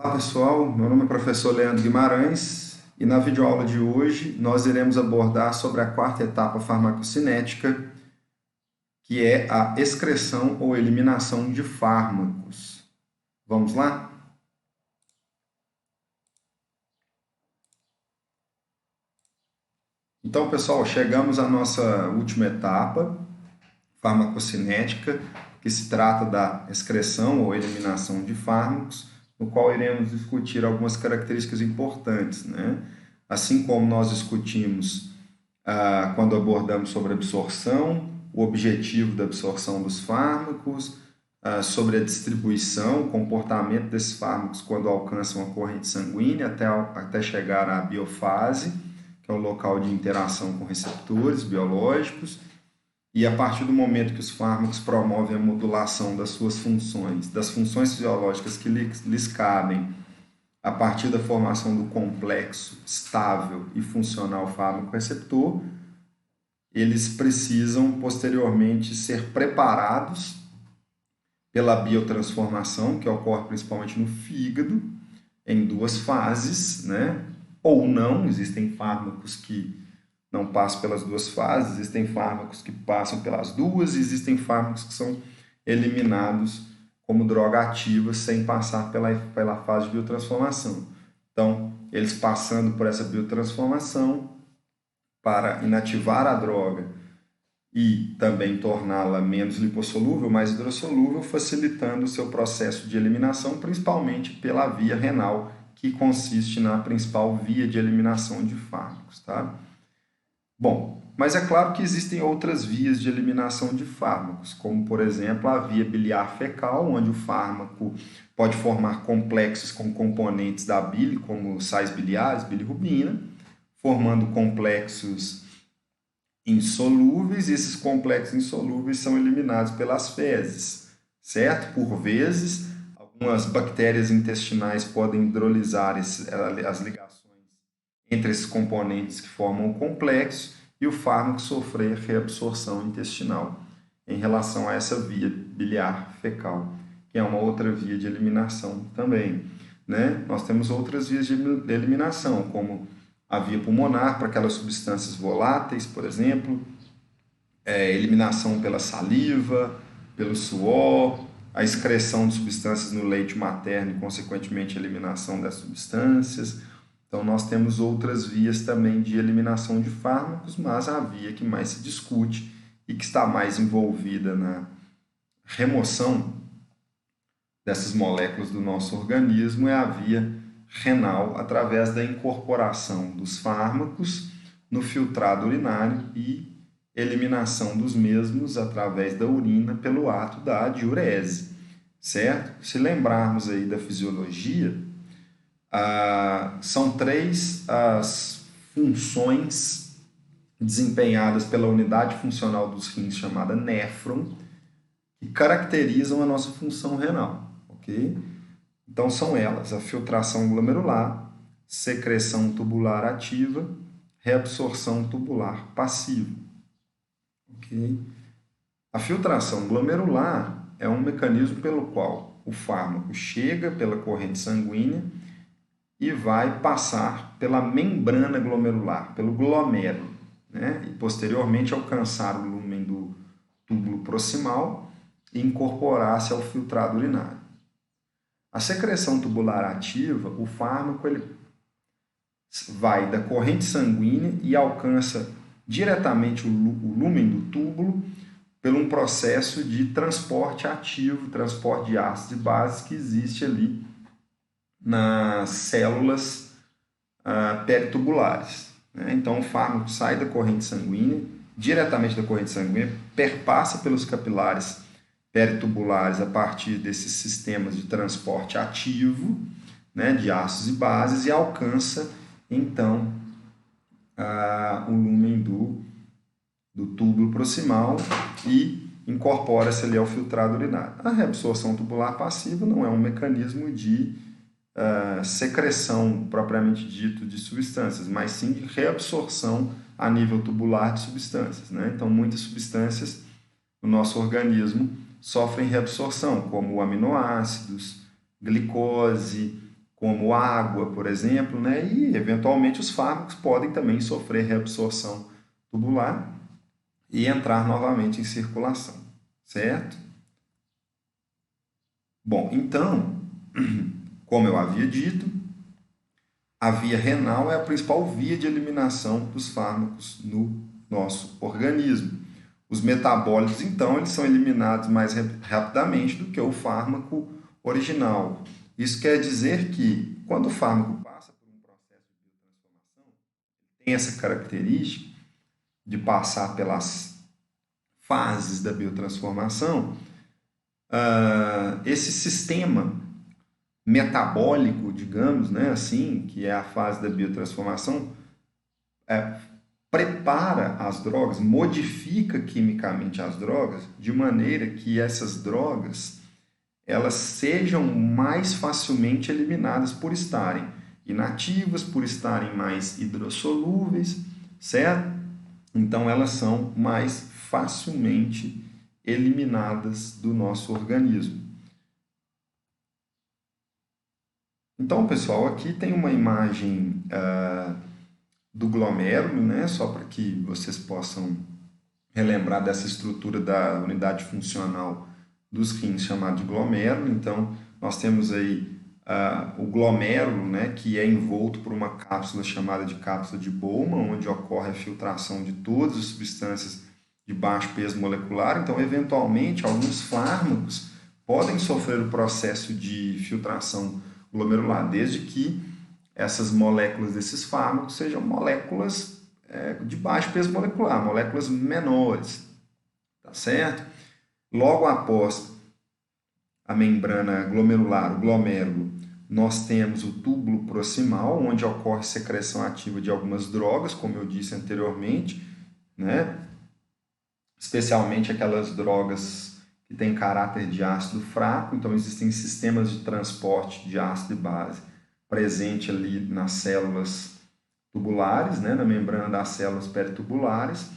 Olá pessoal, meu nome é professor Leandro Guimarães e na videoaula de hoje nós iremos abordar sobre a quarta etapa farmacocinética, que é a excreção ou eliminação de fármacos. Vamos lá? Então pessoal, chegamos à nossa última etapa farmacocinética, que se trata da excreção ou eliminação de fármacos, no qual iremos discutir algumas características importantes, né? Assim como nós discutimos quando abordamos sobre absorção, o objetivo da absorção dos fármacos, sobre a distribuição, o comportamento desses fármacos quando alcançam a corrente sanguínea até chegar à biofase, que é o local de interação com receptores biológicos, e a partir do momento que os fármacos promovem a modulação das suas funções, das funções fisiológicas que lhes cabem, a partir da formação do complexo estável e funcional fármaco-receptor, eles precisam posteriormente ser preparados pela biotransformação, que ocorre principalmente no fígado, em duas fases, né? Ou não, existem fármacos que não passam pelas duas fases, existem fármacos que passam pelas duas, e existem fármacos que são eliminados como droga ativa sem passar pela fase de biotransformação. Então, eles passando por essa biotransformação para inativar a droga e também torná-la menos lipossolúvel, mais hidrossolúvel, facilitando o seu processo de eliminação, principalmente pela via renal, que consiste na principal via de eliminação de fármacos, tá? Bom, mas é claro que existem outras vias de eliminação de fármacos, como, por exemplo, a via biliar fecal, onde o fármaco pode formar complexos com componentes da bile, como sais biliares, bilirrubina, formando complexos insolúveis, e esses complexos insolúveis são eliminados pelas fezes, certo? Por vezes, algumas bactérias intestinais podem hidrolisar as ligações entre esses componentes que formam o complexo e o fármaco sofrer reabsorção intestinal em relação a essa via biliar fecal, que é uma outra via de eliminação também, né? Nós temos outras vias de eliminação, como a via pulmonar para aquelas substâncias voláteis, por exemplo, eliminação pela saliva, pelo suor, a excreção de substâncias no leite materno e, consequentemente, a eliminação das substâncias. Então, nós temos outras vias também de eliminação de fármacos, mas a via que mais se discute e que está mais envolvida na remoção dessas moléculas do nosso organismo é a via renal, através da incorporação dos fármacos no filtrado urinário e eliminação dos mesmos através da urina pelo ato da diurese, certo? Se lembrarmos aí da fisiologia, são três as funções desempenhadas pela unidade funcional dos rins, chamada néfron, que caracterizam a nossa função renal, ok? Então são elas: a filtração glomerular, secreção tubular ativa, reabsorção tubular passiva, ok? A filtração glomerular é um mecanismo pelo qual o fármaco chega pela corrente sanguínea e vai passar pela membrana glomerular, pelo glomérulo, né? E posteriormente alcançar o lúmen do túbulo proximal e incorporar-se ao filtrado urinário. A secreção tubular ativa, o fármaco ele vai da corrente sanguínea e alcança diretamente o lúmen do túbulo por um processo de transporte ativo, transporte de ácidos e bases que existe ali nas células peritubulares, né? Então, o fármaco sai da corrente sanguínea, diretamente da corrente sanguínea, perpassa pelos capilares peritubulares a partir desses sistemas de transporte ativo, né, de ácidos e bases, e alcança, então, o lúmen do túbulo proximal e incorpora-se ali ao filtrado urinário. A reabsorção tubular passiva não é um mecanismo de secreção propriamente dito de substâncias, mas sim de reabsorção a nível tubular de substâncias, né? Então, muitas substâncias no nosso organismo sofrem reabsorção, como aminoácidos, glicose, como água, por exemplo, né? E eventualmente os fármacos podem também sofrer reabsorção tubular e entrar novamente em circulação, certo? Bom, então, como eu havia dito, a via renal é a principal via de eliminação dos fármacos no nosso organismo. Os metabólitos, então, eles são eliminados mais rapidamente do que o fármaco original. Isso quer dizer que, quando o fármaco passa por um processo de biotransformação, tem essa característica de passar pelas fases da biotransformação, esse sistema metabólico, digamos, né, assim, que é a fase da biotransformação, prepara as drogas, modifica quimicamente as drogas de maneira que essas drogas elas sejam mais facilmente eliminadas por estarem inativas, por estarem mais hidrossolúveis, certo? Então elas são mais facilmente eliminadas do nosso organismo. Então, pessoal, aqui tem uma imagem do glomérulo, né? Só para que vocês possam relembrar dessa estrutura da unidade funcional dos rins, chamado de glomérulo. Então, nós temos aí o glomérulo, né, que é envolto por uma cápsula chamada de cápsula de Bowman, onde ocorre a filtração de todas as substâncias de baixo peso molecular. Então, eventualmente, alguns fármacos podem sofrer o processo de filtração glomerular, desde que essas moléculas desses fármacos sejam moléculas de baixo peso molecular, moléculas menores, tá certo? Logo após a membrana glomerular, o glomérulo, nós temos o túbulo proximal, onde ocorre secreção ativa de algumas drogas, como eu disse anteriormente, né? Especialmente aquelas drogas que têm caráter de ácido fraco. Então, existem sistemas de transporte de ácido e base presente ali nas células tubulares, né? Na membrana das células peritubulares.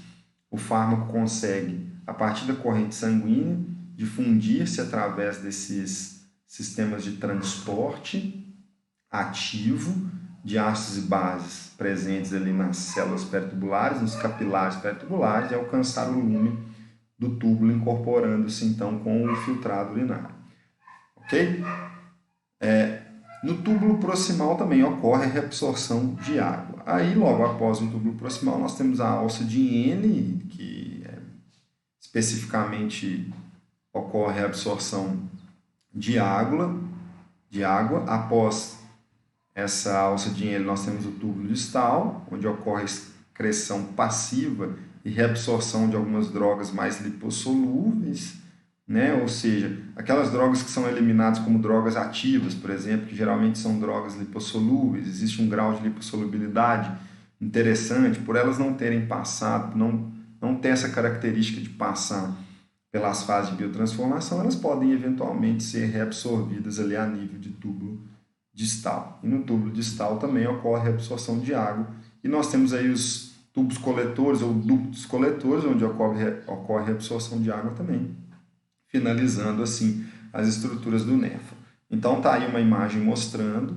O fármaco consegue, a partir da corrente sanguínea, difundir-se através desses sistemas de transporte ativo de ácidos e bases presentes ali nas células peritubulares, nos capilares peritubulares, e alcançar o lume do túbulo, incorporando-se então com o filtrado urinário. Ok? No túbulo proximal também ocorre a reabsorção de água. Aí, logo após o túbulo proximal, nós temos a alça de Henle, que especificamente ocorre a absorção de água. Após essa alça de Henle, nós temos o túbulo distal, onde ocorre a excreção passiva e reabsorção de algumas drogas mais lipossolúveis, né? Ou seja, aquelas drogas que são eliminadas como drogas ativas, por exemplo, que geralmente são drogas lipossolúveis, existe um grau de lipossolubilidade interessante, por elas não terem passado, não ter essa característica de passar pelas fases de biotransformação, elas podem eventualmente ser reabsorvidas ali a nível de túbulo distal. E no túbulo distal também ocorre a reabsorção de água, e nós temos aí os tubos coletores ou ductos coletores, onde ocorre a reabsorção de água também, finalizando assim as estruturas do néfron. Então tá aí uma imagem mostrando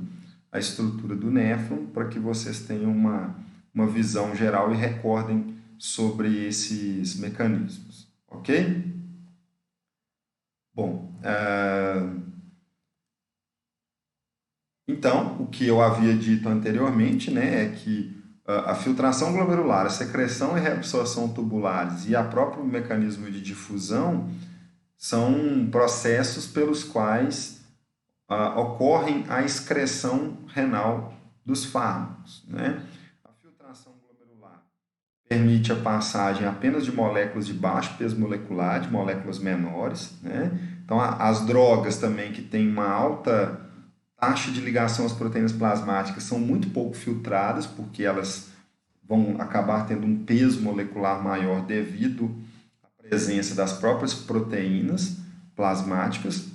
a estrutura do néfron para que vocês tenham uma visão geral e recordem sobre esses mecanismos, ok? Bom, então o que eu havia dito anteriormente, né, é que a filtração glomerular, a secreção e reabsorção tubulares e a próprio mecanismo de difusão são processos pelos quais ocorrem a excreção renal dos fármacos, né? A filtração glomerular permite a passagem apenas de moléculas de baixo peso molecular, de moléculas menores, né? Então, as drogas também que têm uma alta taxa de ligação às proteínas plasmáticas são muito pouco filtradas, porque elas vão acabar tendo um peso molecular maior devido presença das próprias proteínas plasmáticas,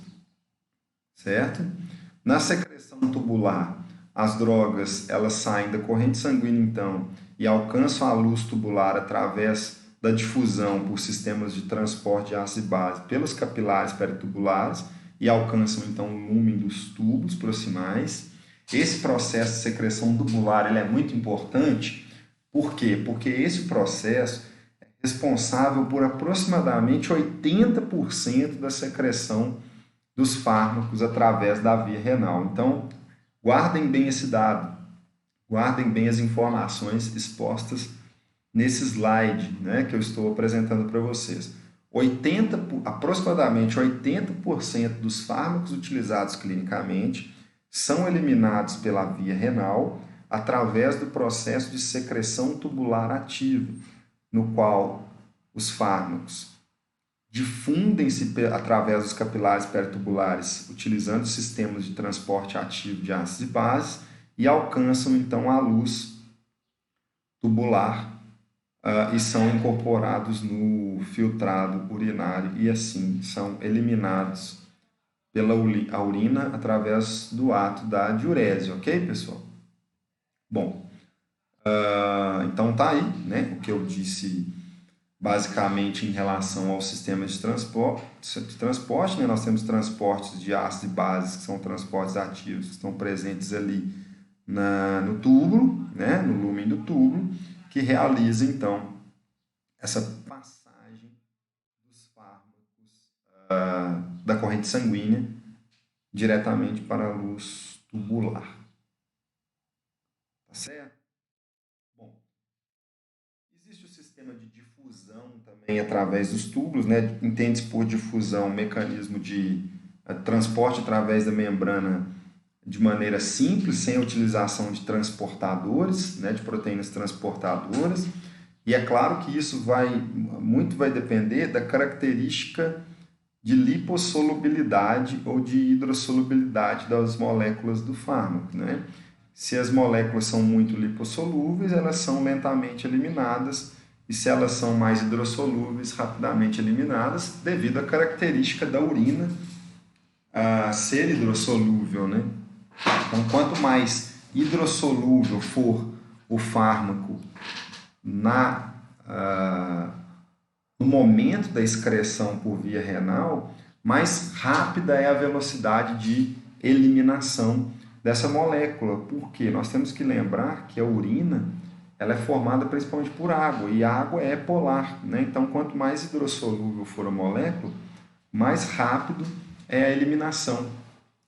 certo? Na secreção tubular, as drogas elas saem da corrente sanguínea então e alcançam a luz tubular através da difusão por sistemas de transporte de ácido e base pelos capilares peritubulares e alcançam então o lúmen dos tubos proximais. Esse processo de secreção tubular ele é muito importante. Por quê? Porque esse processo é responsável por aproximadamente 80% da secreção dos fármacos através da via renal. Então, guardem bem esse dado, guardem bem as informações expostas nesse slide, né, que eu estou apresentando para vocês. Aproximadamente 80% dos fármacos utilizados clinicamente são eliminados pela via renal através do processo de secreção tubular ativa, no qual os fármacos difundem-se através dos capilares peritubulares utilizando sistemas de transporte ativo de ácidos e bases e alcançam então a luz tubular e são incorporados no filtrado urinário e assim são eliminados pela urina através do ato da diurese, ok, pessoal? Bom, então tá aí, né, o que eu disse basicamente em relação ao sistema de transporte, né? Nós temos transportes de ácidos e bases, que são transportes ativos, que estão presentes ali no túbulo, né? No lúmen do túbulo, que realiza, então, essa passagem dos fármacos da corrente sanguínea diretamente para a luz tubular. Tá certo? Bom, existe o sistema de difusão também através dos túbulos, né? Entende-se por difusão um mecanismo de transporte através da membrana de maneira simples, sem a utilização de transportadores, né, de proteínas transportadoras. E é claro que isso muito vai depender da característica de lipossolubilidade ou de hidrossolubilidade das moléculas do fármaco, né? Se as moléculas são muito lipossolúveis, elas são lentamente eliminadas, e se elas são mais hidrossolúveis, rapidamente eliminadas, devido à característica da urina ser hidrossolúvel, né? Então, quanto mais hidrossolúvel for o fármaco no momento da excreção por via renal, mais rápida é a velocidade de eliminação dessa molécula. Porque nós temos que lembrar que a urina ela é formada principalmente por água, e a água é polar, né? Então, quanto mais hidrossolúvel for a molécula, mais rápido é a eliminação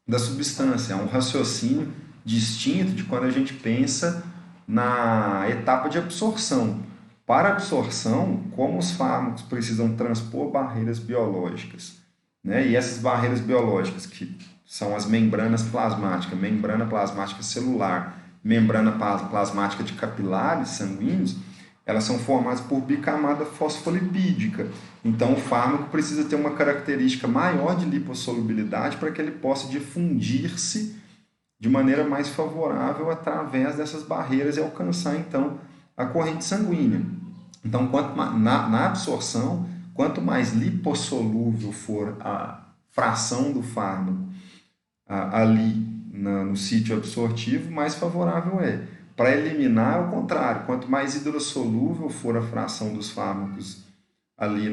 da substância. É um raciocínio distinto de quando a gente pensa na etapa de absorção. Para a absorção, como os fármacos precisam transpor barreiras biológicas, né? E essas barreiras biológicas, que são as membranas plasmáticas, membrana plasmática celular, membrana plasmática de capilares sanguíneos, elas são formadas por bicamada fosfolipídica. Então, o fármaco precisa ter uma característica maior de lipossolubilidade para que ele possa difundir-se de maneira mais favorável através dessas barreiras e alcançar, então, a corrente sanguínea. Então, na absorção, quanto mais lipossolúvel for a fração do fármaco ali no sítio absortivo, mais favorável é. Para eliminar, é o contrário. Quanto mais hidrossolúvel for a fração dos fármacos ali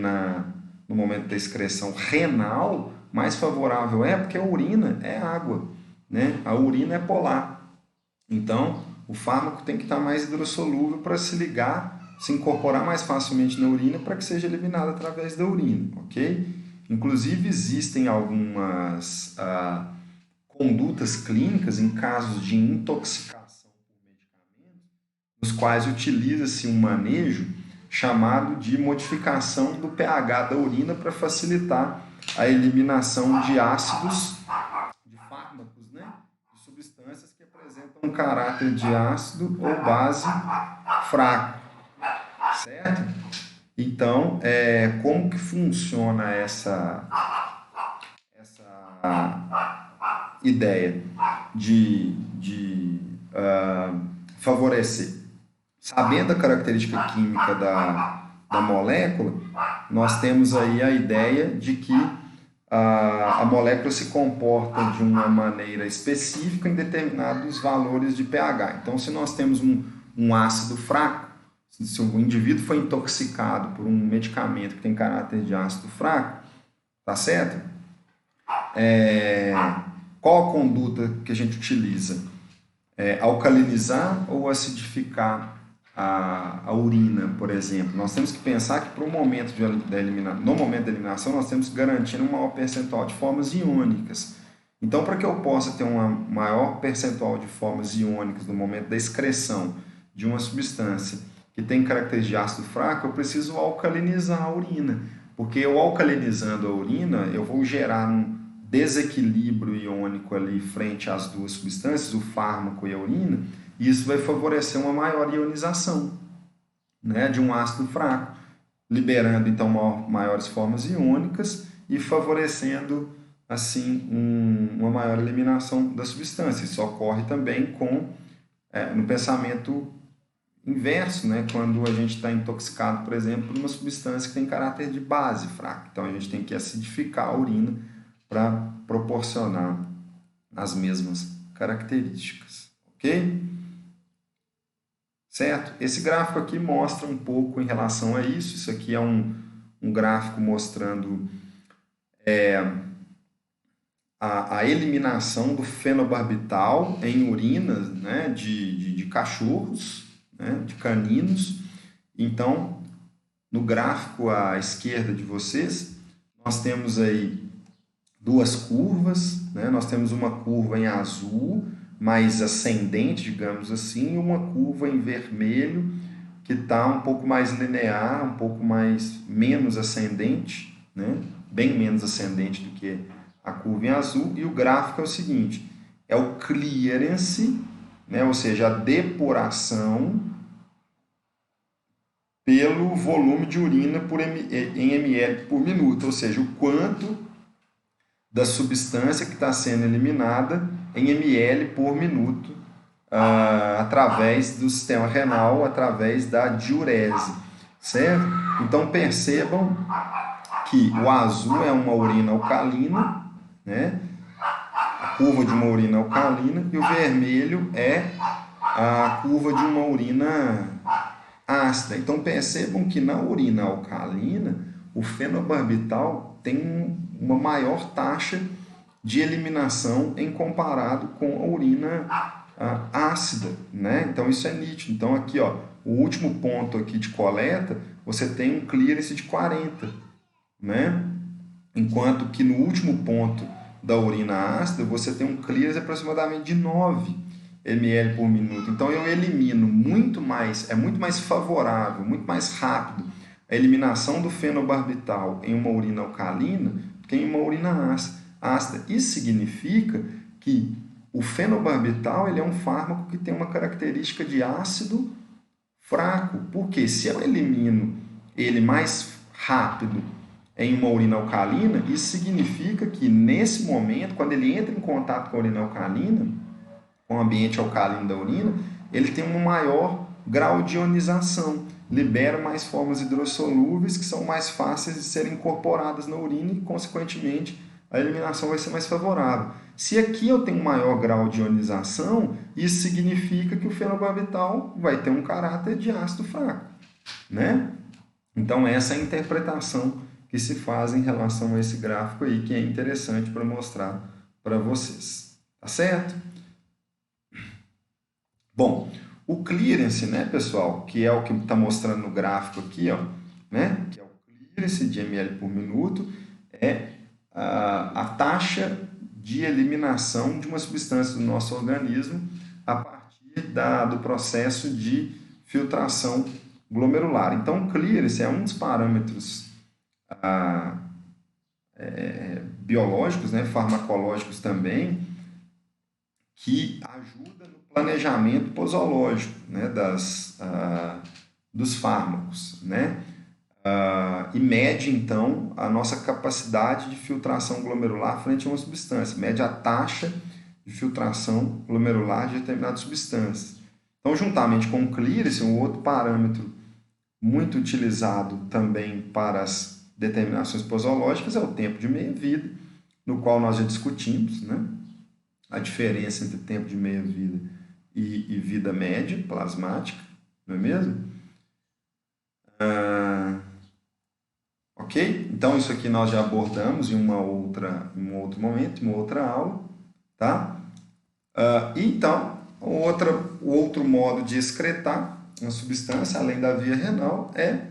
no momento da excreção renal, mais favorável é, porque a urina é água, né? A urina é polar. Então, o fármaco tem que estar mais hidrossolúvel para se ligar, se incorporar mais facilmente na urina para que seja eliminado através da urina, ok? Inclusive, existem algumas condutas clínicas em casos de intoxicação por medicamentos, nos quais utiliza-se um manejo chamado de modificação do pH da urina para facilitar a eliminação de ácidos, de fármacos, né? De substâncias que apresentam um caráter de ácido ou base fraco, certo? Então, como que funciona essa ideia de favorecer? Sabendo a característica química da molécula, nós temos aí a ideia de que a molécula se comporta de uma maneira específica em determinados valores de pH. Então, se nós temos um ácido fraco, se o indivíduo foi intoxicado por um medicamento que tem caráter de ácido fraco, tá certo? Qual a conduta que a gente utiliza? alcalinizar ou acidificar a urina, por exemplo. Nós temos que pensar que no momento da eliminação nós temos que garantir um maior percentual de formas iônicas. Então, para que eu possa ter um maior percentual de formas iônicas no momento da excreção de uma substância que tem características de ácido fraco, eu preciso alcalinizar a urina, porque eu alcalinizando a urina, eu vou gerar um desequilíbrio iônico ali frente às duas substâncias, o fármaco e a urina, e isso vai favorecer uma maior ionização, né, de um ácido fraco, liberando então maiores formas iônicas e favorecendo assim uma maior eliminação da substância. Isso ocorre também no pensamento inverso, né, quando a gente está intoxicado, por exemplo, por uma substância que tem caráter de base fraco. Então a gente tem que acidificar a urina para proporcionar as mesmas características, ok? Certo? Esse gráfico aqui mostra um pouco em relação a isso. Isso aqui é um gráfico mostrando a eliminação do fenobarbital em urinas, né, de cachorros, né, de caninos. Então, no gráfico à esquerda de vocês, nós temos aí duas curvas, né? Nós temos uma curva em azul, mais ascendente, digamos assim, e uma curva em vermelho, que está um pouco mais linear, um pouco menos ascendente, né? Bem menos ascendente do que a curva em azul, e o gráfico é o seguinte, é o clearance, né? Ou seja, a depuração pelo volume de urina em ml por minuto, ou seja, o quanto da substância que está sendo eliminada em ml por minuto através do sistema renal, através da diurese, certo? Então percebam que o azul é uma urina alcalina, né? A curva de uma urina alcalina, e o vermelho é a curva de uma urina ácida. Então percebam que na urina alcalina o fenobarbital tem uma maior taxa de eliminação em comparado com a urina ácida, né? Então isso é nítido. Então aqui, ó, o último ponto aqui de coleta, você tem um clearance de 40, né? Enquanto que no último ponto da urina ácida, você tem um clearance aproximadamente de 9 ml por minuto. Então eu elimino muito mais, é muito mais favorável, muito mais rápido a eliminação do fenobarbital em uma urina alcalina do que em uma urina ácida. Isso significa que o fenobarbital ele é um fármaco que tem uma característica de ácido fraco, porque se eu elimino ele mais rápido em uma urina alcalina, isso significa que nesse momento, quando ele entra em contato com a urina alcalina, com o ambiente alcalino da urina, ele tem um maior grau de ionização, libera mais formas hidrossolúveis que são mais fáceis de serem incorporadas na urina e, consequentemente, a eliminação vai ser mais favorável. Se aqui eu tenho um maior grau de ionização, isso significa que o fenobarbital vai ter um caráter de ácido fraco, né? Então, essa é a interpretação que se faz em relação a esse gráfico aí, que é interessante para mostrar para vocês. Tá certo? Bom, o clearance, né, pessoal, que é o que está mostrando no gráfico aqui, ó, né, que é o clearance de ml por minuto, é a taxa de eliminação de uma substância do nosso organismo a partir do processo de filtração glomerular. Então, o clearance é um dos parâmetros biológicos, né, farmacológicos também, que ajuda no planejamento posológico, né, dos fármacos, né, e mede, então, a nossa capacidade de filtração glomerular frente a uma substância, mede a taxa de filtração glomerular de determinadas substâncias. Então, juntamente com o clearance, um outro parâmetro muito utilizado também para as determinações posológicas é o tempo de meia-vida, no qual nós já discutimos, né, a diferença entre tempo de meia-vida e vida média plasmática, não é mesmo? Ok? Então, isso aqui nós já abordamos em um outro momento, em uma outra aula, tá? Então, O outro modo de excretar uma substância, além da via renal, é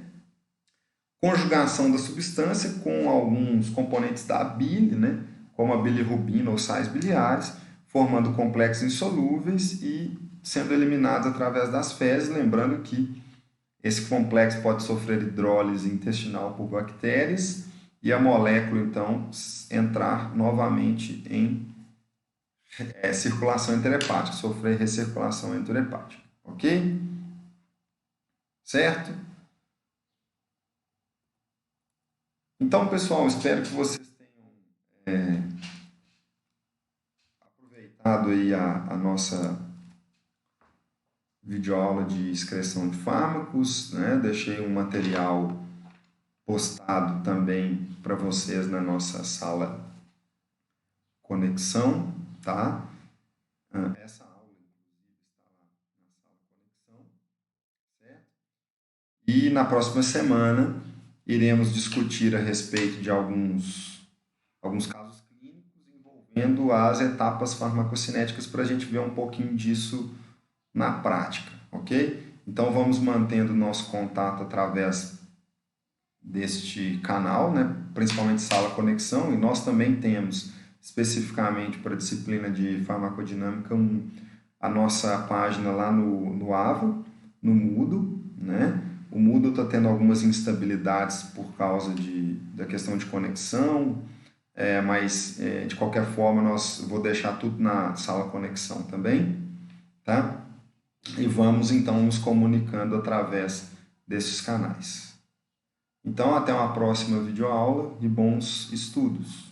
conjugação da substância com alguns componentes da bile, né, como a bilirrubina ou sais biliares, formando complexos insolúveis e sendo eliminados através das fezes, lembrando que esse complexo pode sofrer hidrólise intestinal por bactérias e a molécula, então, entrar novamente em circulação interhepática, sofrer recirculação interhepática, ok? Certo? Então, pessoal, espero que vocês tenham aproveitado aí a nossa videoaula de excreção de fármacos, né? Deixei um material postado também para vocês na nossa sala Conexão, tá? Essa aula, inclusive, está lá na sala Conexão, certo? E na próxima semana iremos discutir a respeito de alguns casos clínicos envolvendo as etapas farmacocinéticas para a gente ver um pouquinho disso na prática, ok? Então vamos mantendo nosso contato através deste canal, né? Principalmente Sala Conexão, e nós também temos especificamente para a disciplina de farmacodinâmica a nossa página lá no AVA, no Moodle, né? O Moodle está tendo algumas instabilidades por causa da questão de conexão, mas de qualquer forma vou deixar tudo na Sala Conexão também, tá? E vamos então nos comunicando através desses canais. Então, até uma próxima videoaula e bons estudos!